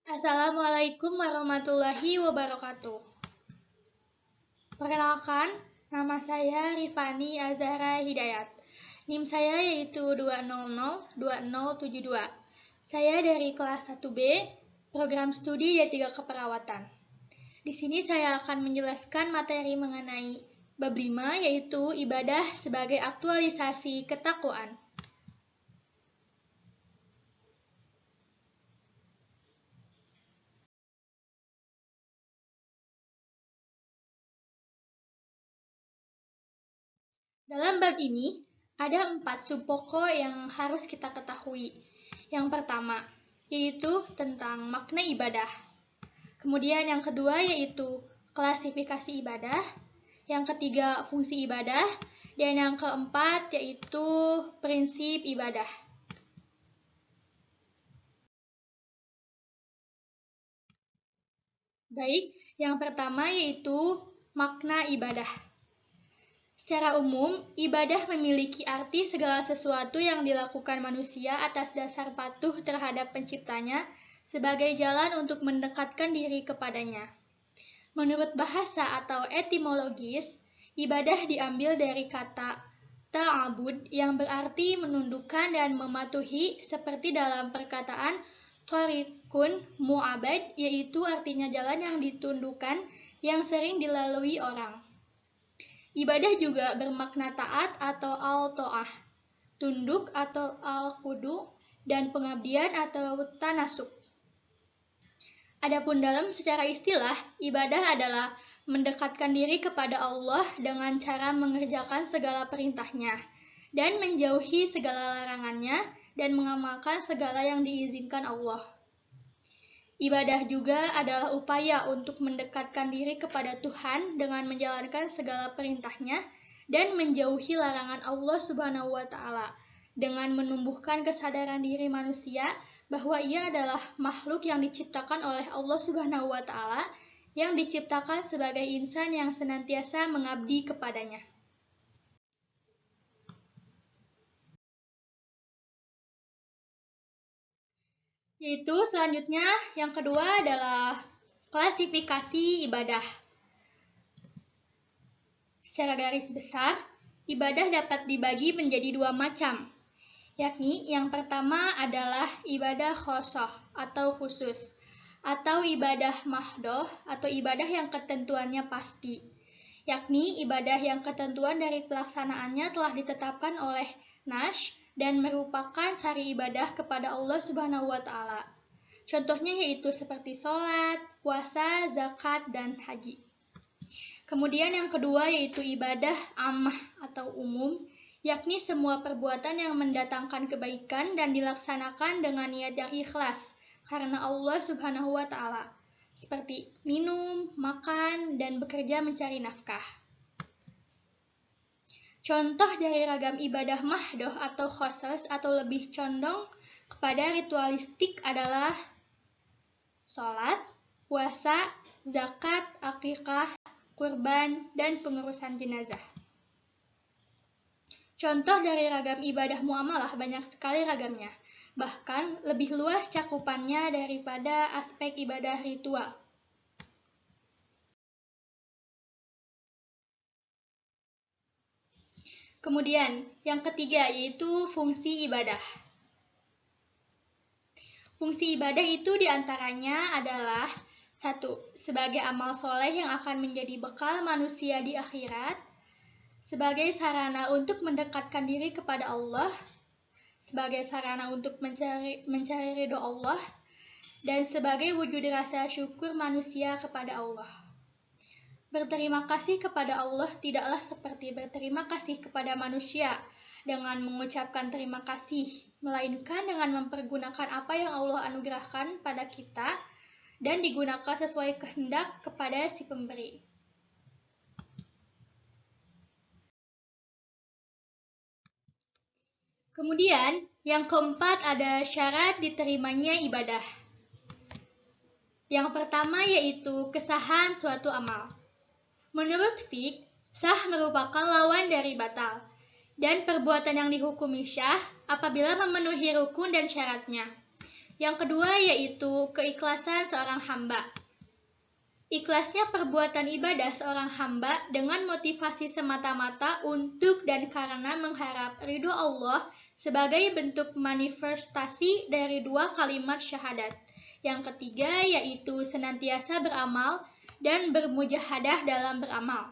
Assalamualaikum warahmatullahi wabarakatuh. Perkenalkan, nama saya Rifani Azhara Hidayat. NIM saya yaitu 2002072. Saya dari kelas 1B, program studi D3 Keperawatan. Di sini saya akan menjelaskan materi mengenai bab 5 yaitu ibadah sebagai aktualisasi ketakwaan. Dalam bab ini, ada 4 subpokok yang harus kita ketahui. Yang pertama, yaitu tentang makna ibadah. Kemudian yang kedua yaitu klasifikasi ibadah. Yang ketiga, fungsi ibadah. Dan yang keempat yaitu prinsip ibadah. Baik, yang pertama yaitu makna ibadah. Secara umum, ibadah memiliki arti segala sesuatu yang dilakukan manusia atas dasar patuh terhadap penciptanya sebagai jalan untuk mendekatkan diri kepadanya. Menurut bahasa atau etimologis, ibadah diambil dari kata ta'abud yang berarti menundukkan dan mematuhi seperti dalam perkataan thoriqun mu'abad, yaitu artinya jalan yang ditundukkan yang sering dilalui orang. Ibadah juga bermakna taat atau al-to'ah, tunduk atau al-kudu, dan pengabdian atau tanasuk. Adapun dalam secara istilah, ibadah adalah mendekatkan diri kepada Allah dengan cara mengerjakan segala perintahnya dan menjauhi segala larangannya dan mengamalkan segala yang diizinkan Allah. Ibadah juga adalah upaya untuk mendekatkan diri kepada Tuhan dengan menjalankan segala perintahnya dan menjauhi larangan Allah Subhanahu wa Ta'ala, dengan menumbuhkan kesadaran diri manusia bahwa ia adalah makhluk yang diciptakan oleh Allah Subhanahu wa Ta'ala, yang diciptakan sebagai insan yang senantiasa mengabdi kepadanya. Yaitu selanjutnya yang kedua adalah klasifikasi ibadah. Secara garis besar, ibadah dapat dibagi menjadi dua macam, yakni yang pertama adalah ibadah khosoh atau khusus, atau ibadah mahdoh atau ibadah yang ketentuannya pasti, yakni ibadah yang ketentuan dari pelaksanaannya telah ditetapkan oleh Nash dan merupakan sari ibadah kepada Allah Subhanahu wa Ta'ala. Contohnya yaitu seperti sholat, puasa, zakat, dan haji. Kemudian yang kedua yaitu ibadah ammah atau umum, yakni semua perbuatan yang mendatangkan kebaikan dan dilaksanakan dengan niat yang ikhlas karena Allah Subhanahu wa Ta'ala, seperti minum, makan, dan bekerja mencari nafkah. Contoh dari ragam ibadah mahdoh atau khosos atau lebih condong kepada ritualistik adalah sholat, puasa, zakat, akikah, kurban, dan pengurusan jenazah. Contoh dari ragam ibadah muamalah banyak sekali ragamnya, bahkan lebih luas cakupannya daripada aspek ibadah ritual. Kemudian, yang ketiga yaitu fungsi ibadah. Fungsi ibadah itu diantaranya adalah 1. Sebagai amal soleh yang akan menjadi bekal manusia di akhirat, sebagai sarana untuk mendekatkan diri kepada Allah, sebagai sarana untuk mencari ridho Allah, dan sebagai wujud rasa syukur manusia kepada Allah. Berterima kasih kepada Allah tidaklah seperti berterima kasih kepada manusia dengan mengucapkan terima kasih, melainkan dengan mempergunakan apa yang Allah anugerahkan pada kita dan digunakan sesuai kehendak kepada si pemberi. Kemudian, yang keempat ada syarat diterimanya ibadah. Yang pertama yaitu kesahan suatu amal. Menurut fiqh, sah merupakan lawan dari batal, dan perbuatan yang dihukumi syah apabila memenuhi rukun dan syaratnya. Yang kedua yaitu keikhlasan seorang hamba. Ikhlasnya perbuatan ibadah seorang hamba dengan motivasi semata-mata untuk dan karena mengharap ridho Allah sebagai bentuk manifestasi dari dua kalimat syahadat. Yang ketiga yaitu senantiasa beramal dan bermujahadah dalam beramal.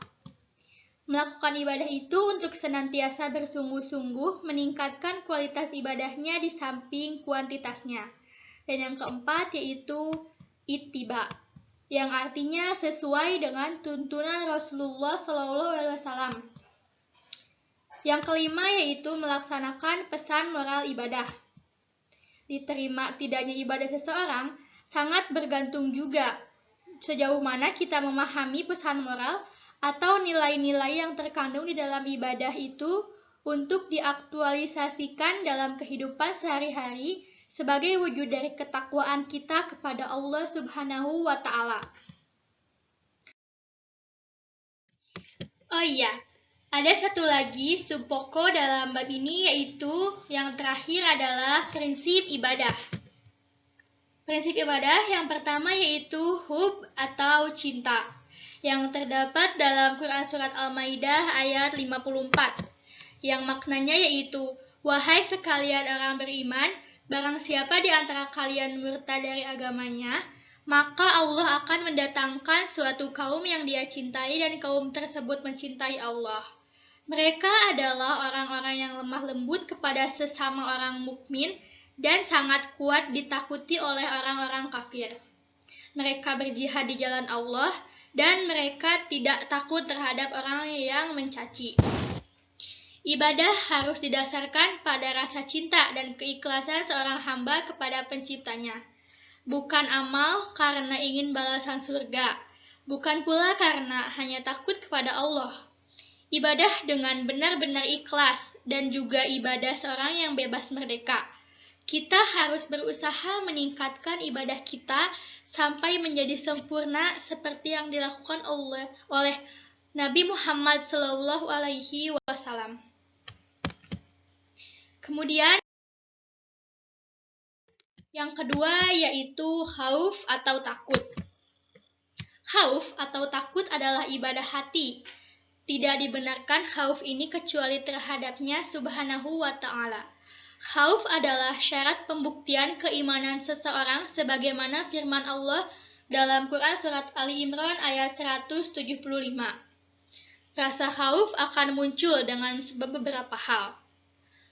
Melakukan ibadah itu untuk senantiasa bersungguh-sungguh meningkatkan kualitas ibadahnya di samping kuantitasnya. Dan yang keempat yaitu ittiba, yang artinya sesuai dengan tuntunan Rasulullah SAW. Yang kelima yaitu melaksanakan pesan moral ibadah. Diterima tidaknya ibadah seseorang sangat bergantung juga sejauh mana kita memahami pesan moral atau nilai-nilai yang terkandung di dalam ibadah itu untuk diaktualisasikan dalam kehidupan sehari-hari sebagai wujud dari ketakwaan kita kepada Allah Subhanahu wa Ta'ala. Oh iya, ada satu lagi subpoko dalam bab ini, yaitu yang terakhir adalah prinsip ibadah. Prinsip ibadah yang pertama yaitu hub atau cinta, yang terdapat dalam Quran Surat Al-Maidah ayat 54, yang maknanya yaitu, wahai sekalian orang beriman, barang siapa di antara kalian murtad dari agamanya, maka Allah akan mendatangkan suatu kaum yang dia cintai dan kaum tersebut mencintai Allah. Mereka adalah orang-orang yang lemah lembut kepada sesama orang mukmin dan sangat kuat ditakuti oleh orang-orang kafir. Mereka berjihad di jalan Allah dan mereka tidak takut terhadap orang yang mencaci. Ibadah harus didasarkan pada rasa cinta dan keikhlasan seorang hamba kepada penciptanya. Bukan amal karena ingin balasan surga, bukan pula karena hanya takut kepada Allah. Ibadah dengan benar-benar ikhlas dan juga ibadah seorang yang bebas merdeka. Kita harus berusaha meningkatkan ibadah kita sampai menjadi sempurna seperti yang dilakukan oleh Nabi Muhammad SAW. Kemudian yang kedua yaitu khauf atau takut. Khauf atau takut adalah ibadah hati. Tidak dibenarkan khauf ini kecuali terhadapnya Subhanahu wa Ta'ala. Khauf adalah syarat pembuktian keimanan seseorang sebagaimana firman Allah dalam Quran Surat Ali Imran ayat 175. Rasa khauf akan muncul dengan sebab beberapa hal.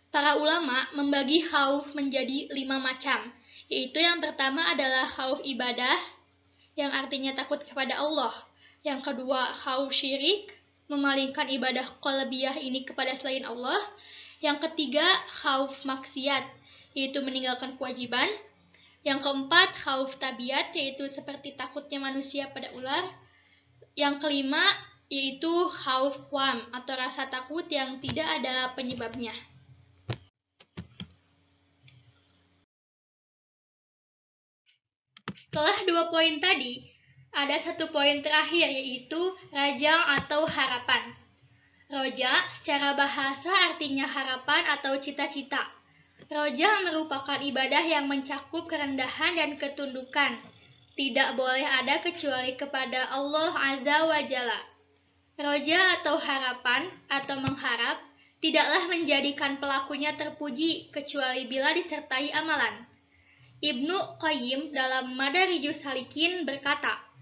Para ulama membagi khauf menjadi 5 macam, yaitu yang pertama adalah khauf ibadah, yang artinya takut kepada Allah. Yang kedua, khauf syirik, memalingkan ibadah qalbiyah ini kepada selain Allah. Yang ketiga, khauf maksiat, yaitu meninggalkan kewajiban. Yang keempat, khauf tabiat, yaitu seperti takutnya manusia pada ular. Yang kelima, yaitu khauf wam, atau rasa takut yang tidak ada penyebabnya. Setelah 2 poin tadi, ada 1 poin terakhir, yaitu rajang atau harapan. Roja secara bahasa artinya harapan atau cita-cita. Roja merupakan ibadah yang mencakup kerendahan dan ketundukan. Tidak boleh ada kecuali kepada Allah Azza wa Jalla. Roja atau harapan atau mengharap tidaklah menjadikan pelakunya terpuji kecuali bila disertai amalan. Ibnu Qayyim dalam Madarijus Salikin berkata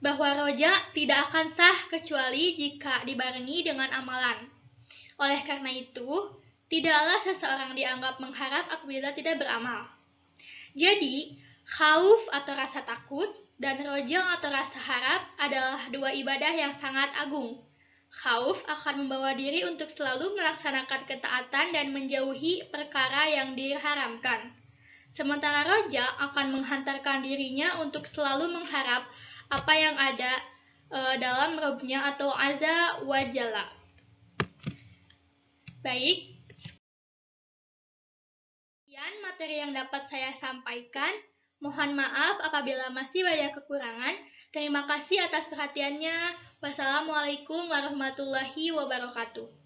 bahwa roja tidak akan sah kecuali jika dibarengi dengan amalan. Oleh karena itu, tidaklah seseorang dianggap mengharap apabila tidak beramal. Jadi, khauf atau rasa takut dan rojang atau rasa harap adalah 2 ibadah yang sangat agung. Khauf akan membawa diri untuk selalu melaksanakan ketaatan dan menjauhi perkara yang diharamkan. Sementara roja akan menghantarkan dirinya untuk selalu mengharap apa yang ada dalam Rabb-Nya atau Azza wa Jalla. Baik, sekian materi yang dapat saya sampaikan. Mohon maaf apabila masih banyak kekurangan. Terima kasih atas perhatiannya. Wassalamualaikum warahmatullahi wabarakatuh.